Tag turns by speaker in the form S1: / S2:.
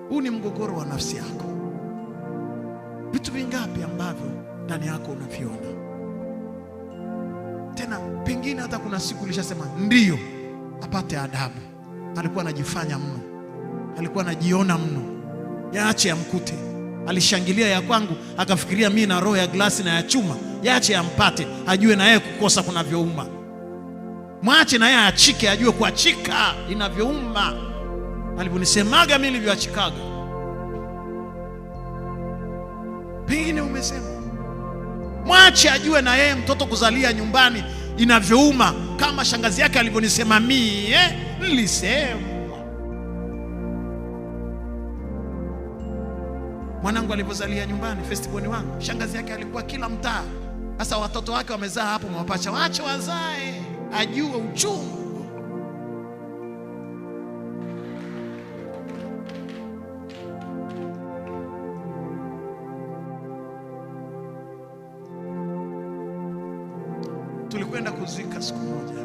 S1: Huu ni mgogoro wa nafsi yako. Vitu vingapi ambavyo ndani yako unaviona? Tena pengine hata kuna siku ulishasema ndio apate adabu. Alikuwa anajifanya mno, alikuwa anajiona mno, yaache yamkute. Alishangilia ya kwangu akafikiria mimi na roho ya glasi na ya chuma, yaache yampate, ajue na yeye kukosa kunavyouma. Mwache na yeye achike, ajue kuachika inavyouma. Aliponisemaga mimi nilivyoachikaga. Pengine umesema mwache ajue na yeye mtoto kuzalia nyumbani inavyouma, kama shangazi yake alivyonisema mimi, nilisema. Mwanangu alipozalia nyumbani, firstborn wangu, shangazi yake alikuwa kila mtaa. Sasa watoto wake wamezaa hapo mapacha, waache wazae, ajue uchungu. Tulikwenda kuzika siku moja.